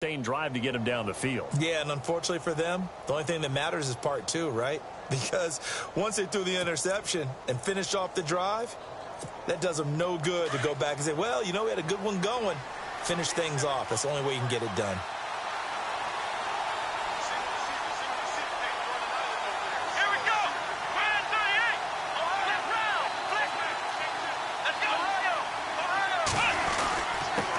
sustained drive to get him down the field. Yeah, and unfortunately for them, the only thing that matters is part two, right? Because once they threw the interception and finished off the drive, that does them no good to go back and say, well, you know, we had a good one going. Finish things off. That's the only way you can get it done.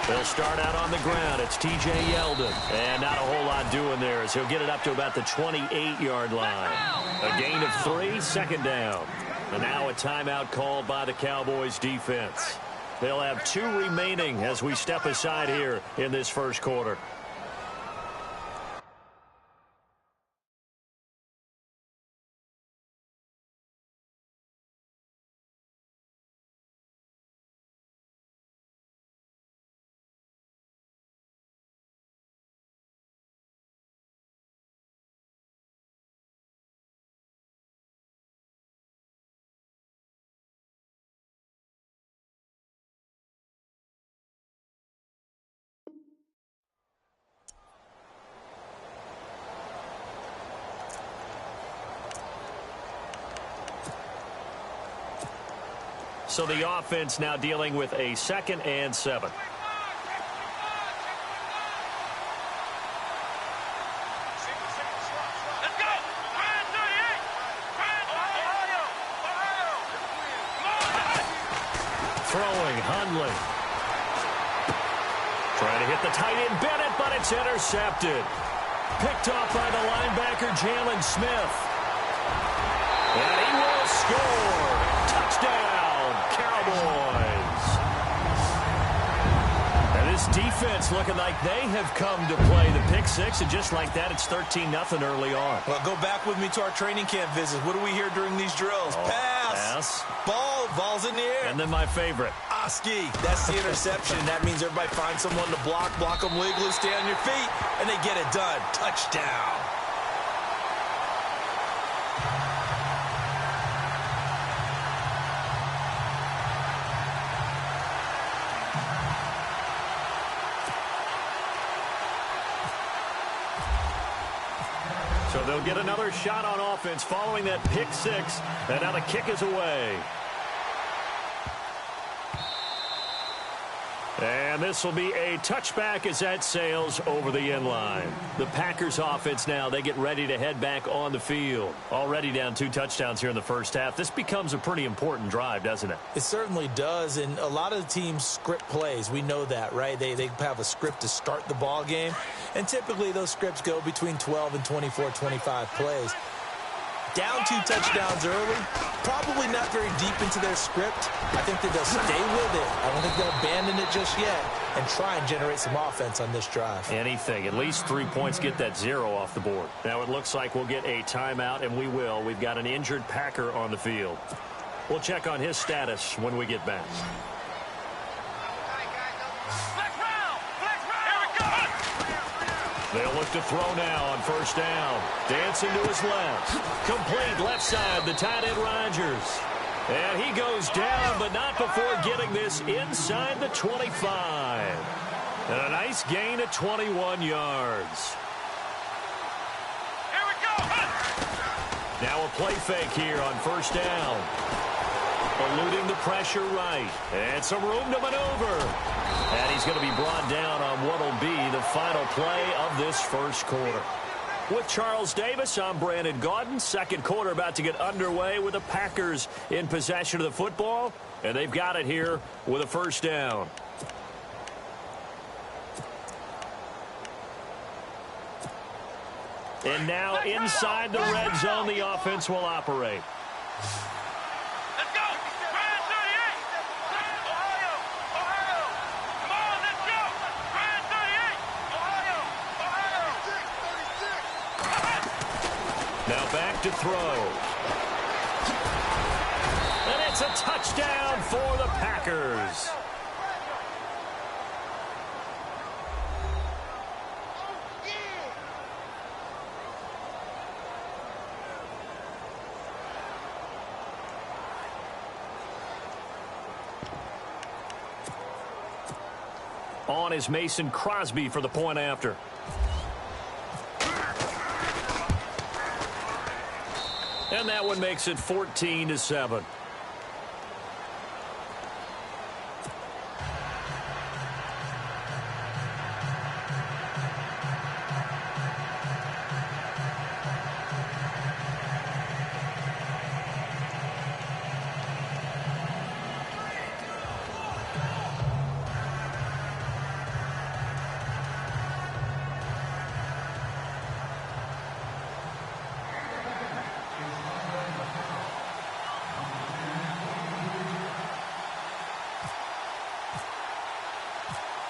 They'll start out on the ground. It's T.J. Yeldon. And not a whole lot doing there as he'll get it up to about the 28-yard line. A gain of 3, second down. And now a timeout called by the Cowboys defense. They'll have 2 remaining as we step aside here in this first quarter. So the offense now dealing with a 2nd and 7. Throwing, Hundley. Trying to hit the tight end, Bennett, but it's intercepted. Picked off by the linebacker, Jalen Smith. And he will score. Touchdown, Cowboys. And this defense looking like they have come to play the pick six, and just like that, it's 13-0 early on. Well, go back with me to our training camp visits. What do we hear during these drills? Pass. Ball's in the air. And then my favorite. Oski. That's the interception. That means everybody finds someone to block them legally, stay on your feet, and they get it done. Touchdown. So they'll get another shot on offense following that pick six, and now the kick is away. And this will be a touchback as that sails over the end line. The Packers offense now, they get ready to head back on the field. Already down 2 touchdowns here in the first half. This becomes a pretty important drive, doesn't it? It certainly does, and a lot of the teams script plays. We know that, right? They have a script to start the ball game, and typically those scripts go between 12 and 24, 25 plays. Down 2 touchdowns early, probably not very deep into their script. I think that they'll stay with it. I don't think they'll abandon it just yet and try and generate some offense on this drive. Anything. At least 3 points, get that 0 off the board. Now it looks like we'll get a timeout, and we will. We've got an injured Packer on the field. We'll check on his status when we get back. They'll look to throw now on first down. Dancing to his left. Complete left side, the tight end Rodgers. And he goes down, but not before getting this inside the 25. And a nice gain of 21 yards. Here we go. Now a play fake here on first down. Eluding the pressure right. And some room to maneuver. And he's going to be brought down on what will be the final play of this first quarter. With Charles Davis, I'm Brandon Gaudin. Second quarter about to get underway with the Packers in possession of the football. And they've got it here with a first down. And now inside the red zone, the offense will operate. Now back to throw. And it's a touchdown for the Packers. On is Mason Crosby for the point after. And that one makes it 14-7.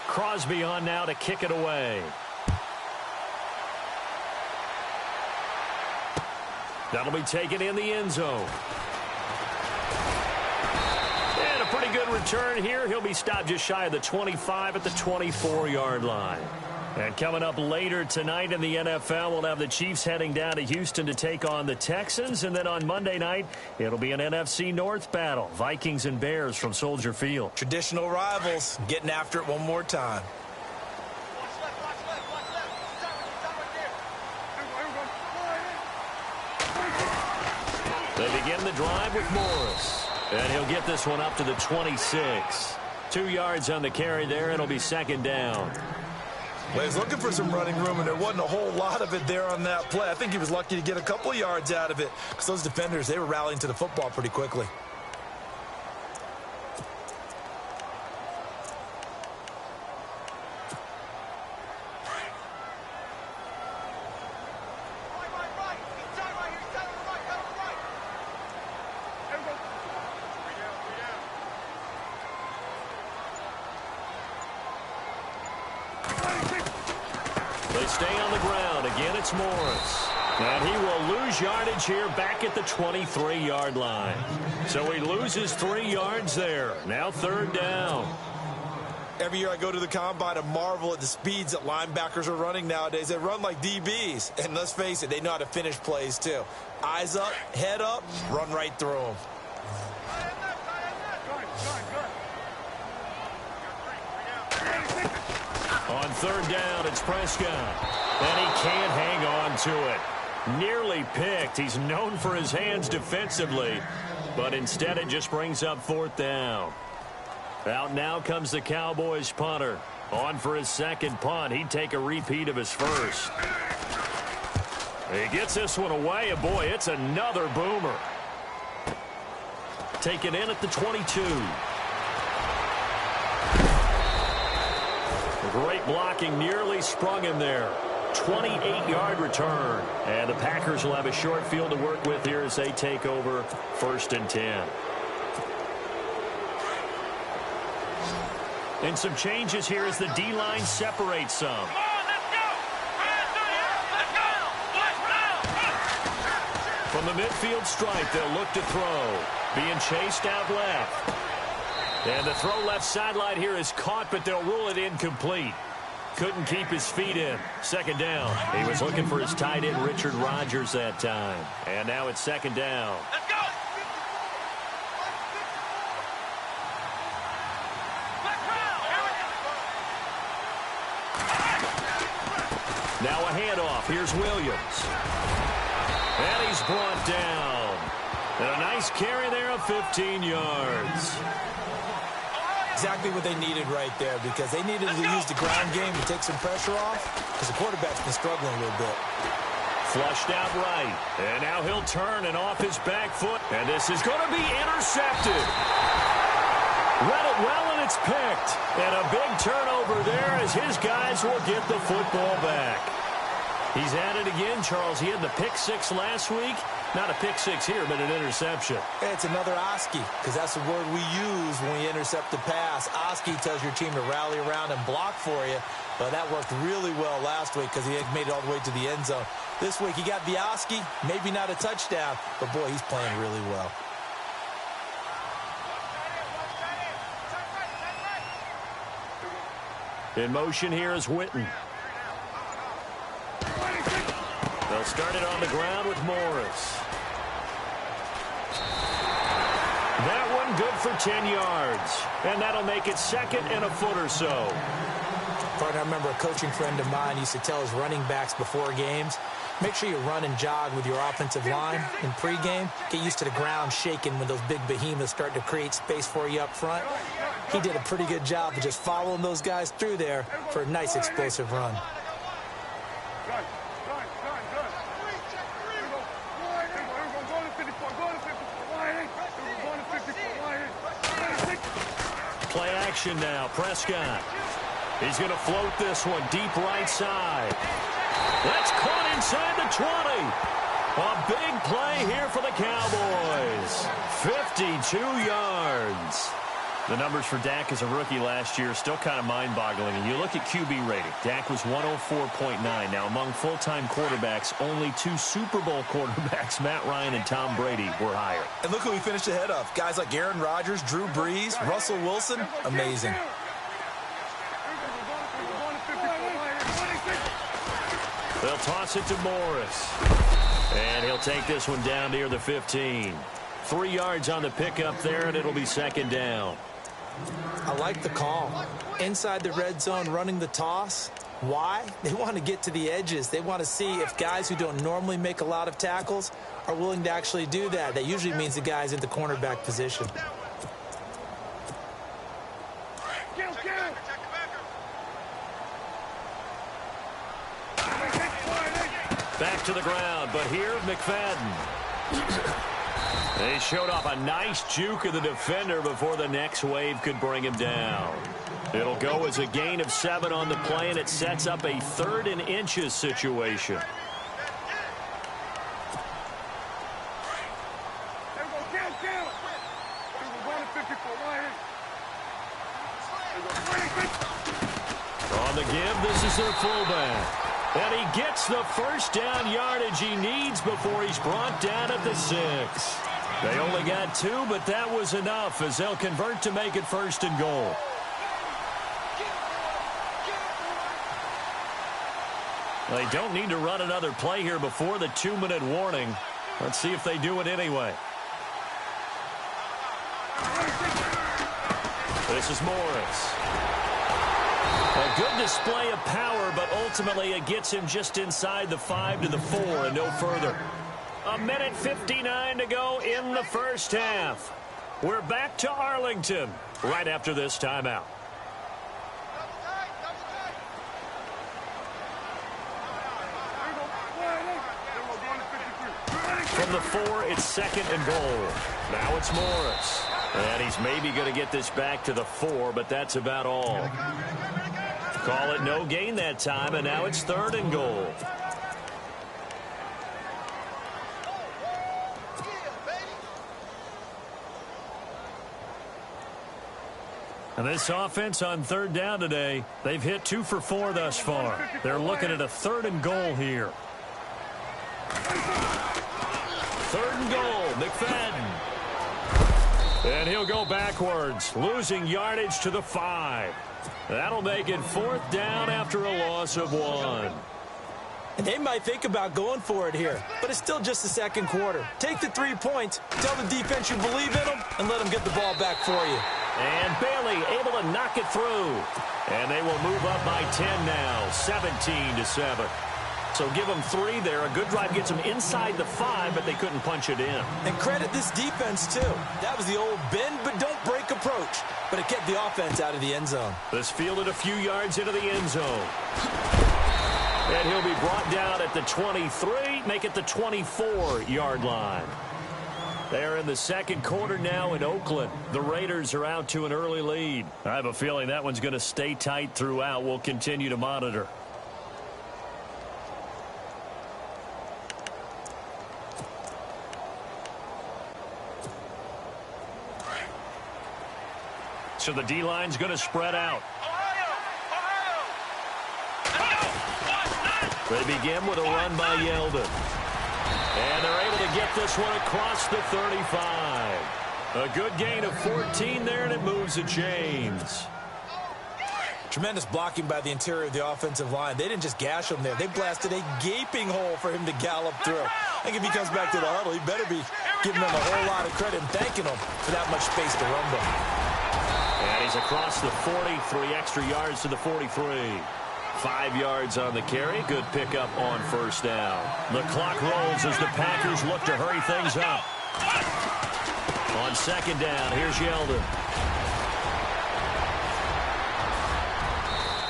Crosby on now to kick it away. That'll be taken in the end zone. And a pretty good return here. He'll be stopped just shy of the 25 at the 24-yard line. And coming up later tonight in the NFL, we'll have the Chiefs heading down to Houston to take on the Texans. And then on Monday night, it'll be an NFC North battle. Vikings and Bears from Soldier Field. Traditional rivals getting after it one more time. They begin the drive with Morris. And he'll get this one up to the 26. 2 yards on the carry there. It'll be second down. Well, he was looking for some running room, and there wasn't a whole lot of it there on that play. I think he was lucky to get a couple yards out of it because those defenders, they were rallying to the football pretty quickly. They stay on the ground. Again, it's Morris. And he will lose yardage here back at the 23-yard line. So he loses 3 yards there. Now third down. Every year I go to the combine and marvel at the speeds that linebackers are running nowadays. They run like DBs. And let's face it, they know how to finish plays too. Eyes up, head up, run right through them. On third down, it's Prescott. And he can't hang on to it. Nearly picked. He's known for his hands defensively. But instead it just brings up fourth down. Out now comes the Cowboys punter. On for his second punt. He'd take a repeat of his first. He gets this one away, and boy, it's another boomer. Taken in at the 22. Great blocking, nearly sprung him there. 28-yard return. And the Packers will have a short field to work with here as they take over first and 10. And some changes here as the D-line separates some. From the midfield stripe, they'll look to throw. Being chased out left. And the throw left sideline here is caught, but they'll rule it incomplete. Couldn't keep his feet in. Second down. He was looking for his tight end, Richard Rodgers, that time. And now it's second down. Let's go! Now a handoff. Here's Williams. And he's brought down. And a nice carry there of 15 yards. Exactly what they needed right there, because they needed to use the ground game to take some pressure off, because the quarterback's been struggling a little bit. Flushed out right. And now he'll turn and off his back foot. And this is going to be intercepted. Read it well, and it's picked. And a big turnover there as his guys will get the football back. He's at it again, Charles. He had the pick six last week. Not a pick six here, but an interception. It's another Oski, because that's the word we use when we intercept the pass. Oski tells your team to rally around and block for you. But that worked really well last week because he had made it all the way to the end zone. This week he got the Oski, maybe not a touchdown, but boy, he's playing really well. In motion here is Witten. They'll start it on the ground with Morris. That one good for 10 yards. And that'll make it second and a foot or so. Partner, I remember a coaching friend of mine used to tell his running backs before games, make sure you run and jog with your offensive line in pregame. Get used to the ground shaking when those big behemoths start to create space for you up front. He did a pretty good job of just following those guys through there for a nice explosive run. Play action now. Prescott. He's going to float this one deep right side. That's caught inside the 20. A big play here for the Cowboys. 52 yards. The numbers for Dak as a rookie last year are still kind of mind-boggling. And you look at QB rating. Dak was 104.9. Now, among full-time quarterbacks, only 2 Super Bowl quarterbacks, Matt Ryan and Tom Brady, were higher. And look who we finished ahead of. Guys like Aaron Rodgers, Drew Brees, Russell Wilson. Amazing. They'll toss it to Morris. And he'll take this one down near the 15. 3 yards on the pickup there, and it'll be second down. I like the call. Inside the red zone, running the toss. Why? They want to get to the edges. They want to see if guys who don't normally make a lot of tackles are willing to actually do that. That usually means the guy's in the cornerback position. Back to the ground, but here, McFadden. They showed off a nice juke of the defender before the next wave could bring him down. It'll go as a gain of 7 on the play, and it sets up a 3rd and inches situation. On the give, this is their fullback. And he gets the first down yardage he needs before he's brought down at the 6. They only got 2, but that was enough as they'll convert to make it 1st and goal. They don't need to run another play here before the 2-minute warning. Let's see if they do it anyway. This is Morris. A good display of power, but ultimately it gets him just inside the 5 to the 4 and no further. 1:59 to go in the first half. We're back to Arlington right after this timeout. From the 4, it's 2nd and goal. Now it's Morris. And he's maybe going to get this back to the 4, but that's about all. Call it no gain that time, and now it's 3rd and goal. And this offense on 3rd down today, they've hit 2 for 4 thus far. They're looking at a 3rd and goal here. 3rd and goal, McFadden. And he'll go backwards, losing yardage to the 5. That'll make it 4th down after a loss of 1. And they might think about going for it here, but it's still just the 2nd quarter. Take the 3 points, tell the defense you believe in them, and let them get the ball back for you. And Bailey able to knock it through. And they will move up by 10 now, 17-7. So give them 3 there. A good drive gets them inside the 5, but they couldn't punch it in. And credit this defense, too. That was the old bend but don't break approach. But it kept the offense out of the end zone. This fielded a few yards into the end zone. And he'll be brought down at the 23, make it the 24-yard line. They're in the 2nd quarter now in Oakland. The Raiders are out to an early lead. I have a feeling that one's going to stay tight throughout. We'll continue to monitor. So the D-line's going to spread out. They begin with a run by Yeldon. And they're able to get this one across the 35. A good gain of 14 there, and it moves to James. Tremendous blocking by the interior of the offensive line. They didn't just gash him there. They blasted a gaping hole for him to gallop through. I think if he comes back to the huddle, he better be giving them a whole lot of credit and thanking them for that much space to run them. And he's across the 40, 3 extra yards to the 43. 5 yards on the carry. Good pickup on first down. The clock rolls as the Packers look to hurry things up. On second down, here's Yeldon.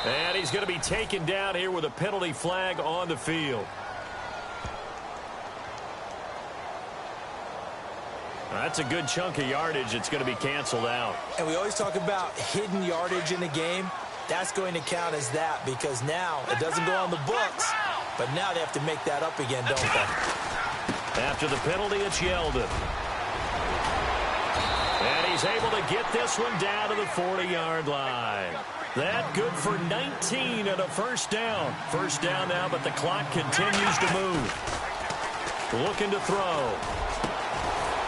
And he's going to be taken down here with a penalty flag on the field. That's a good chunk of yardage. It's going to be canceled out. And we always talk about hidden yardage in the game. That's going to count as that because now it doesn't go on the books, but now they have to make that up again, don't they? After the penalty, it's Yeldon. And he's able to get this one down to the 40-yard line. That good for 19 and a first down. First down now, but the clock continues to move. Looking to throw.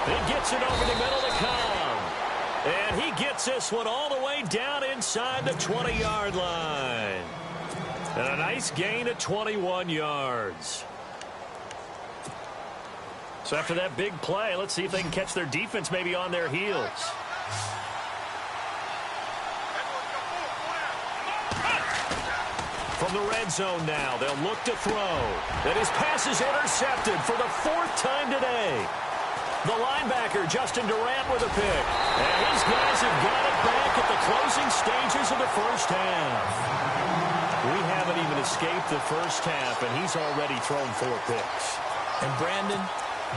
He gets it over the middle to Cobb. And he gets this one all the way down inside the 20-yard line. And a nice gain of 21 yards. So after that big play, let's see if they can catch their defense maybe on their heels. From the red zone now, they'll look to throw. And his pass is intercepted for the 4th time today. The linebacker, Justin Durant, with a pick. And his guys have got it back at the closing stages of the first half. We haven't even escaped the first half, and he's already thrown 4 picks. And Brandon,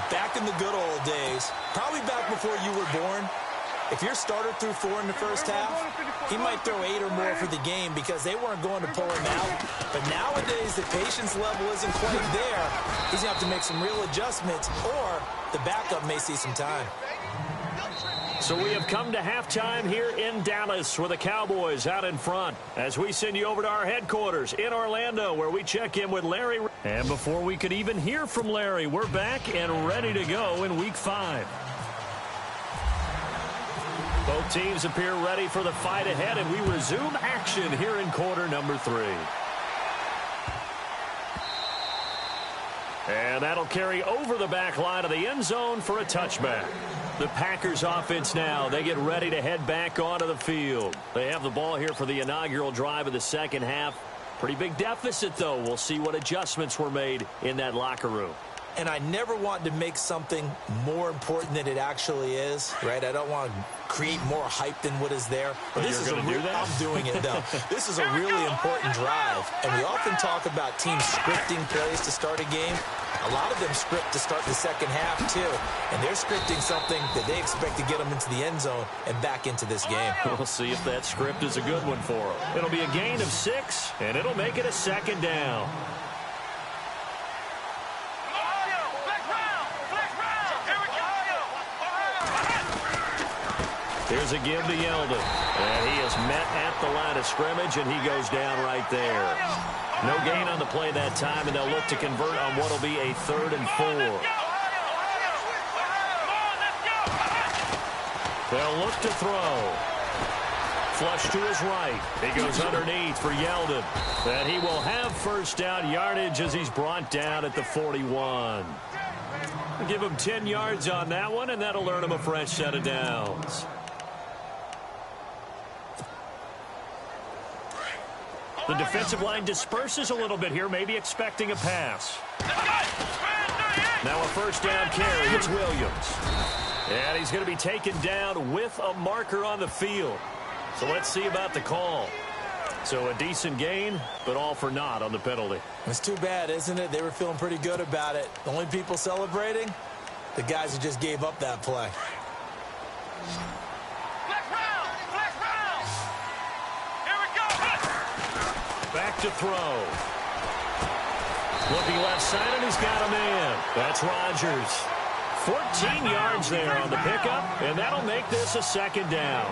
back in the good old days, probably back before you were born, if your starter threw 4 in the first half, he might throw 8 or more for the game because they weren't going to pull him out. But nowadays, the patience level isn't quite there. He's going to have to make some real adjustments, or the backup may see some time. So we have come to halftime here in Dallas with the Cowboys out in front as we send you over to our headquarters in Orlando where we check in with Larry. And before we could even hear from Larry, we're back and ready to go in Week 5. Both teams appear ready for the fight ahead, and we resume action here in quarter number 3. And that'll carry over the back line of the end zone for a touchback. The Packers offense now, they get ready to head back onto the field. They have the ball here for the inaugural drive of the second half. Pretty big deficit, though. We'll see what adjustments were made in that locker room. And I never want to make something more important than it actually is, right? I don't want to create more hype than what is there. But this is I'm doing it, though. This is a really important drive. And we often talk about teams scripting plays to start a game. A lot of them script to start the second half, too. And they're scripting something that they expect to get them into the end zone and back into this game. We'll see if that script is a good one for them. It'll be a gain of 6, and it'll make it a second down. Here's a give to Yeldon. And he is met at the line of scrimmage, and he goes down right there. No gain on the play that time, and they'll look to convert on what will be a 3rd and 4. They'll look to throw. Flush to his right. He goes underneath for Yeldon. And he will have first down yardage as he's brought down at the 41. Give him 10 yards on that one, and that'll earn him a fresh set of downs. The defensive line disperses a little bit here, maybe expecting a pass. Now a first down carry. It's Williams. And he's going to be taken down with a marker on the field. So let's see about the call. So a decent gain, but all for naught on the penalty. It's too bad, isn't it? They were feeling pretty good about it. The only people celebrating, the guys who just gave up that play. Back to throw. Looking left side, and he's got a man. That's Rodgers. 14 yards there on the pickup, and that'll make this a second down.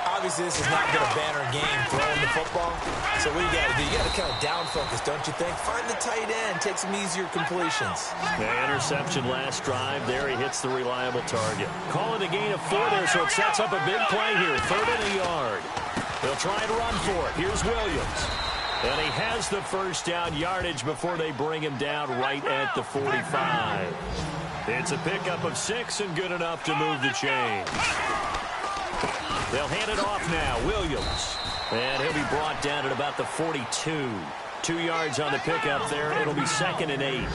Obviously, this has not been a banner game throwing the football. So what do? You got to kind of down focus, don't you think? Find the tight end, take some easier completions. The interception last drive there. He hits the reliable target. Call it a gain of 4 there, so it sets up a big play here. 3rd and a yard. They'll try and run for it. Here's Williams. And he has the first down yardage before they bring him down right at the 45. It's a pickup of 6 and good enough to move the chains. They'll hand it off now. Williams. And he'll be brought down at about the 42. 2 yards on the pickup there. It'll be 2nd and 8.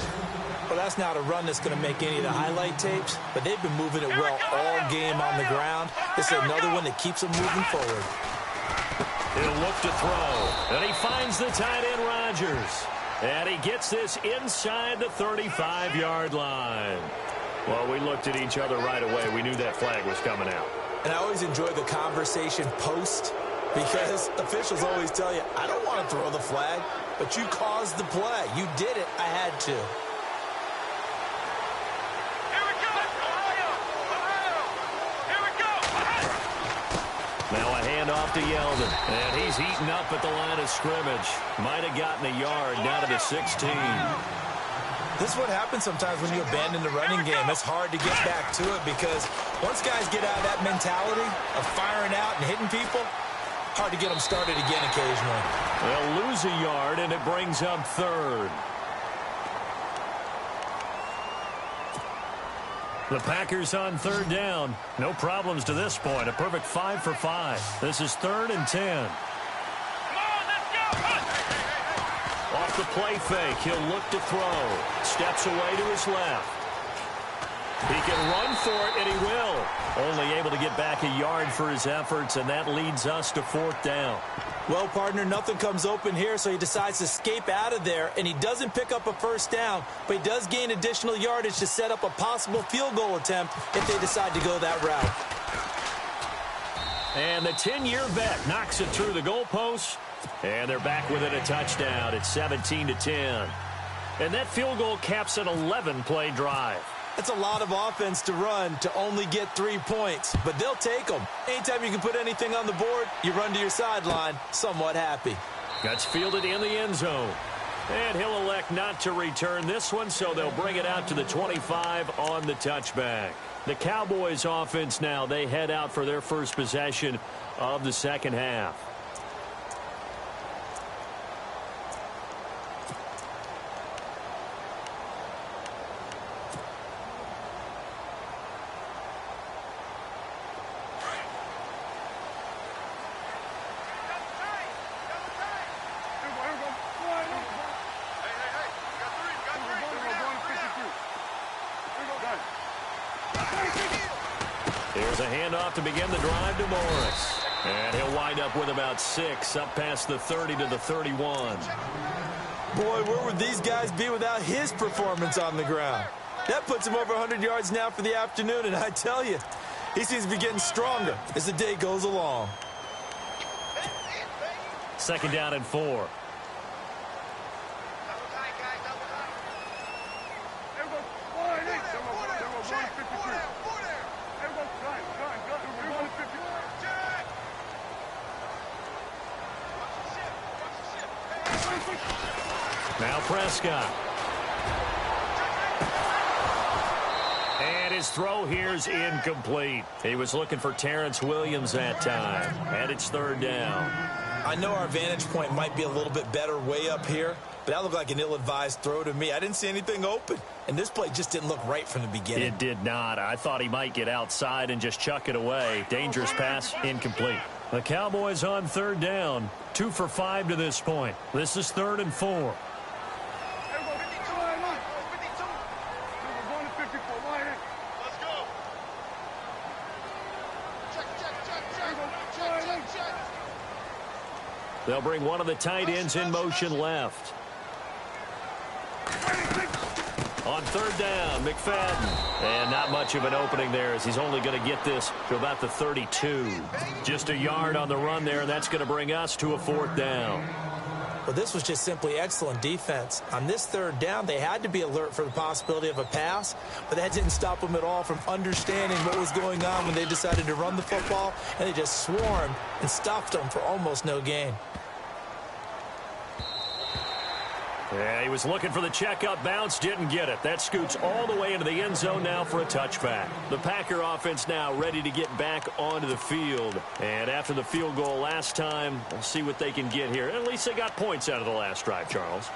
Well, that's not a run that's going to make any of the highlight tapes, but they've been moving it well all game on the ground. This is another one that keeps them moving forward. He'll look to throw. And he finds the tight end, Rodgers. And he gets this inside the 35-yard line. Well, we looked at each other right away. We knew that flag was coming out. And I always enjoy the conversation post because officials always tell you, I don't want to throw the flag, but you caused the play. You did it. I had to. Now a handoff to Yeldon. And he's eaten up at the line of scrimmage. Might have gotten a yard down to the 16. This is what happens sometimes when you abandon the running game. It's hard to get back to it because once guys get out of that mentality of firing out and hitting people, hard to get them started again occasionally. They'll lose a yard, and it brings up 3rd. The Packers on 3rd down. No problems to this point. A perfect 5 for 5. This is 3rd and 10. Off the play fake, he'll look to throw. Steps away to his left. He can run for it, and he will. Only able to get back a yard for his efforts, and that leads us to 4th down. Well, partner, nothing comes open here, so he decides to escape out of there, and he doesn't pick up a 1st down, but he does gain additional yardage to set up a possible field goal attempt if they decide to go that route. And the 10-year vet knocks it through the goalpost, and they're back within a touchdown. It's 17-10. And that field goal caps an 11-play drive. That's a lot of offense to run to only get 3 points, but they'll take them. Anytime you can put anything on the board, you run to your sideline somewhat happy. That's fielded in the end zone. And he'll elect not to return this one, so they'll bring it out to the 25 on the touchback. The Cowboys offense now, they head out for their first possession of the second half. Here's a handoff to begin the drive to Morris. And he'll wind up with about 6 up past the 30 to the 31. Boy, where would these guys be without his performance on the ground? That puts him over 100 yards now for the afternoon, and I tell you, he seems to be getting stronger as the day goes along. 2nd down and 4. Now Prescott. And his throw here's incomplete. He was looking for Terrence Williams that time. And it's 3rd down. I know our vantage point might be a little bit better way up here, but that looked like an ill-advised throw to me. I didn't see anything open, and this play just didn't look right from the beginning. It did not. I thought he might get outside and just chuck it away. Dangerous pass, incomplete. The Cowboys on 3rd down. 2 for 5 to this point. This is 3rd and 4. They'll bring one of the tight ends in motion left. On 3rd down, McFadden. And not much of an opening there as he's only going to get this to about the 32. Just a yard on the run there, and that's going to bring us to a 4th down. Well, this was just simply excellent defense. On this 3rd down, they had to be alert for the possibility of a pass, but that didn't stop them at all from understanding what was going on when they decided to run the football, and they just swarmed and stopped them for almost no gain. Yeah, he was looking for the check-up bounce, didn't get it. That scoots all the way into the end zone now for a touchback. The Packer offense now ready to get back onto the field. And after the field goal last time, we'll see what they can get here. At least they got points out of the last drive, Charles.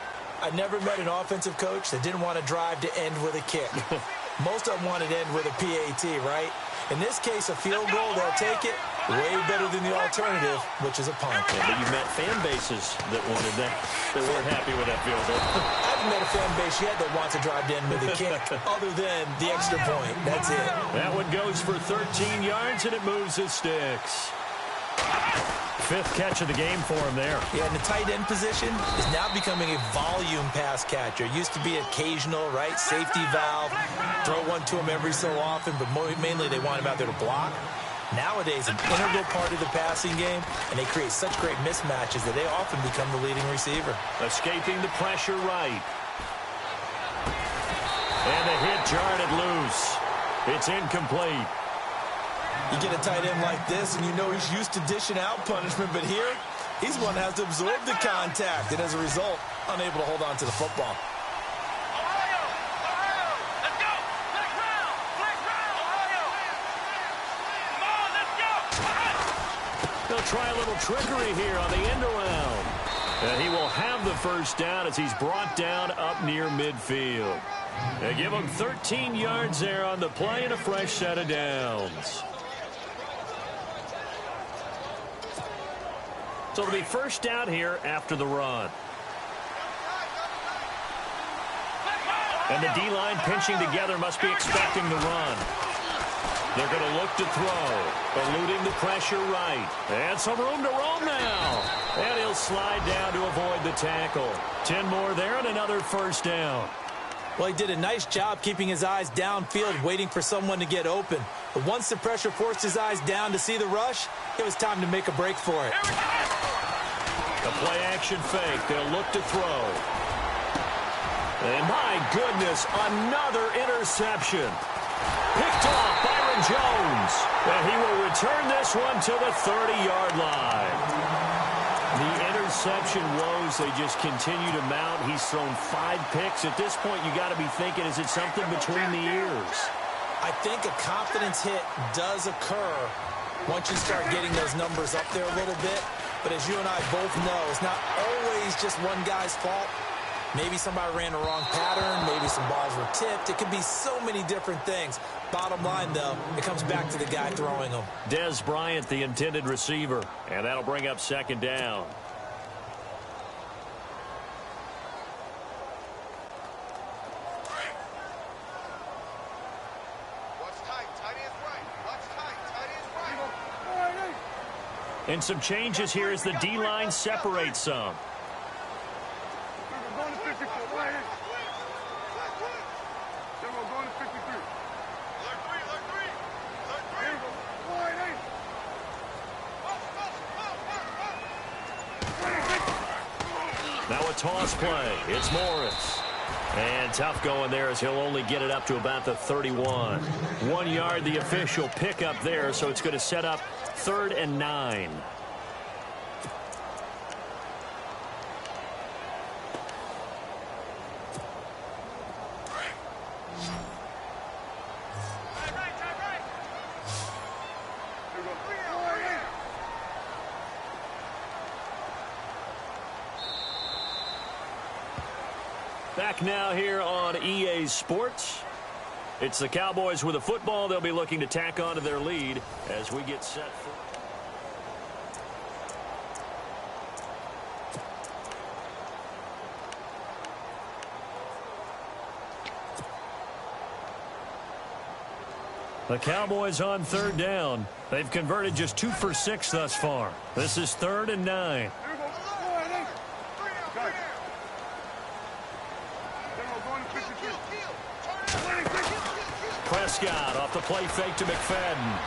I never met an offensive coach that didn't want a drive to end with a kick. Most of them wanted to end with a PAT, right? In this case, a field goal, they'll take it. Way better than the alternative, which is a punt. Yeah, but you met fan bases that wanted that. They weren't happy with that field goal. I haven't met a fan base yet that wants to drive in with a kick other than the extra point. That's it. That one goes for 13 yards, and it moves his sticks. 5th catch of the game for him there. Yeah, and the tight end position is now becoming a volume pass catcher. Used to be occasional, right? Safety valve. Throw one to him every so often, but mainly they want him out there to block. Nowadays, an integral part of the passing game, and they create such great mismatches that they often become the leading receiver. Escaping the pressure right. And the hit jarred it loose. It's incomplete. You get a tight end like this, and you know he's used to dishing out punishment, but here, he's one that has to absorb the contact, and as a result, unable to hold on to the football. They'll try a little trickery here on the end around. And he will have the first down as he's brought down up near midfield. They give him 13 yards there on the play and a fresh set of downs. So it'll be first down here after the run. And the D-line pinching together must be expecting the run. They're going to look to throw, eluding the pressure right. And some room to roam now. And he'll slide down to avoid the tackle. 10 more there and another first down. Well, he did a nice job keeping his eyes downfield, waiting for someone to get open. But once the pressure forced his eyes down to see the rush, it was time to make a break for it. The play-action fake. They'll look to throw. And my goodness, another interception. Picked off Byron Jones. And he will return this one to the 30-yard line. The interception woes, they just continue to mount. He's thrown 5 picks. At this point, you got to be thinking, is it something between the ears? I think a confidence hit does occur once you start getting those numbers up there a little bit. But as you and I both know, it's not always just one guy's fault. Maybe somebody ran the wrong pattern. Maybe some balls were tipped. It could be so many different things. Bottom line, though, it comes back to the guy throwing them. Dez Bryant, the intended receiver. And that'll bring up second down. And some changes here as the D-line separates some. Now a toss play. It's Morris. And tough going there as he'll only get it up to about the 31. 1 yard, the official pickup there, so it's going to set up 3rd and 9. Back now here on EA Sports. It's the Cowboys with a football. They'll be looking to tack on to their lead as we get set for... The Cowboys on 3rd down. They've converted just 2 for 6 thus far. This is 3rd and 9. Prescott off the play fake to McFadden.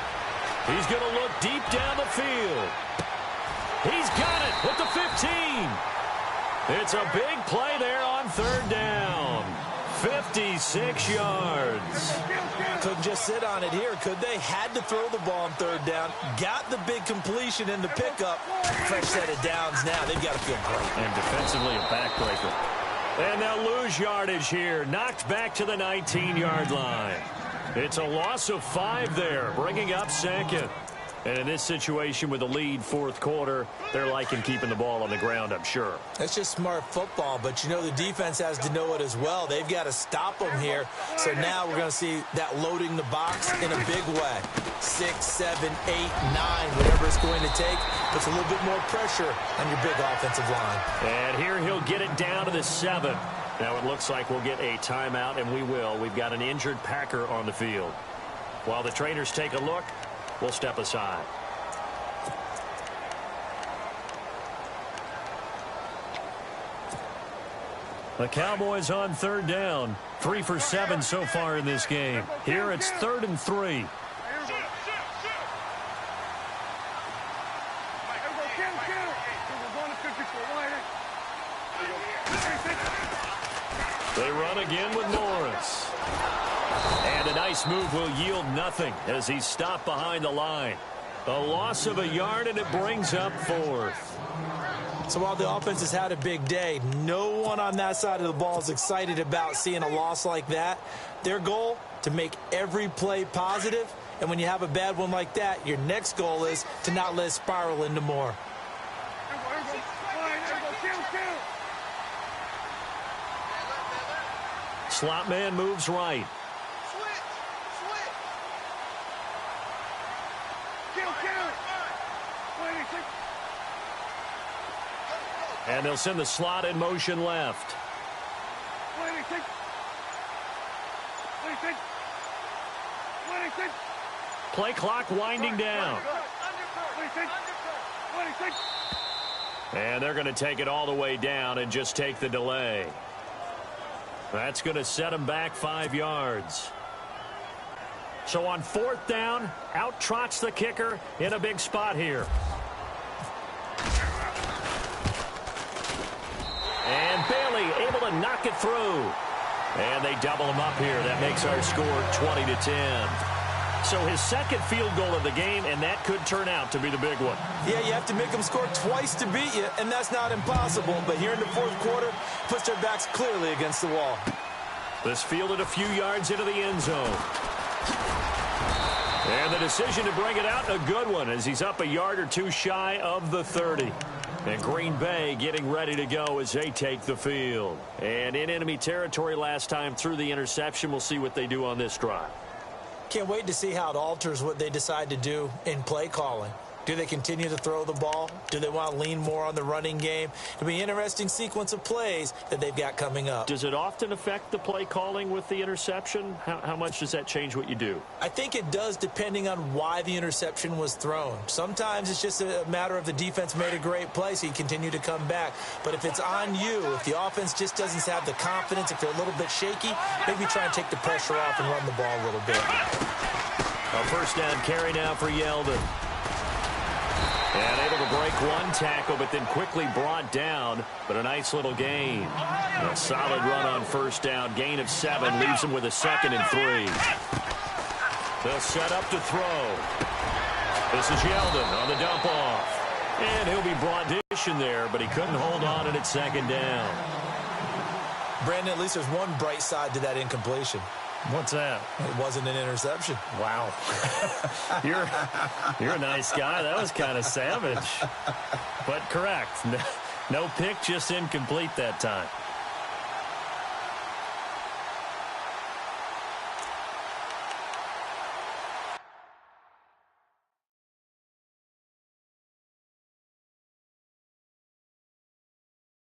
He's going to look deep down the field. He's got it with the 15. It's a big play there on 3rd down. 56 yards. Couldn't just sit on it here, could they? Had to throw the ball on 3rd down. Got the big completion in the pickup. Fresh set of downs now. They've got to feel great. And defensively a backbreaker. And they'll lose yardage here. Knocked back to the 19-yard line. It's a loss of 5 there, bringing up 2nd. And in this situation with the lead fourth quarter, they're liking keeping the ball on the ground, I'm sure. That's just smart football, but you know the defense has to know it as well. They've got to stop them here. So now we're going to see that loading the box in a big way. 6, 7, 8, 9, whatever it's going to take. Puts a little bit more pressure on your big offensive line. And here he'll get it down to the 7. Now it looks like we'll get a timeout, and we will. We've got an injured Packer on the field. While the trainers take a look, we'll step aside. The Cowboys on third down. 3 for 7 so far in this game. Here it's 3rd and 3. They run again with Morris. And a nice move will yield nothing as he's stopped behind the line. A loss of a yard, and it brings up 4th. So while the offense has had a big day, no one on that side of the ball is excited about seeing a loss like that. Their goal, to make every play positive. And when you have a bad one like that, your next goal is to not let it spiral into more. Slot man moves right. And they'll send the slot in motion left. Play clock winding down. And they're going to take it all the way down and just take the delay. That's going to set them back 5 yards. So on 4th down, out trots the kicker in a big spot here. And Bailey able to knock it through. And they double him up here. That makes our score 20-10. So his second field goal of the game, and that could turn out to be the big one. Yeah, you have to make them score twice to beat you, and that's not impossible. But here in the fourth quarter, puts their backs clearly against the wall. This fielded a few yards into the end zone. And the decision to bring it out, a good one, as he's up a yard or two shy of the 30. And Green Bay getting ready to go as they take the field. And in enemy territory last time through the interception. We'll see what they do on this drive. Can't wait to see how it alters what they decide to do in play calling. Do they continue to throw the ball? Do they want to lean more on the running game? It'll be an interesting sequence of plays that they've got coming up. Does it often affect the play calling with the interception? How much does that change what you do? I think it does, depending on why the interception was thrown. Sometimes it's just a matter of the defense made a great play, so you continue to come back. But if it's on you, if the offense just doesn't have the confidence, if they're a little bit shaky, maybe try and take the pressure off and run the ball a little bit. A first down carry now for Yeldon. And able to break one tackle, but then quickly brought down. But a nice little gain. A solid run on first down. Gain of 7 leaves him with a 2nd and 3. They'll set up to throw. This is Yeldon on the dump off. And he'll be brought in there, but he couldn't hold on, and it's 2nd down. Brandon, at least there's one bright side to that incompletion. What's that? It wasn't an interception. Wow. You're a nice guy. That was kind of savage. But correct. No pick, just incomplete that time.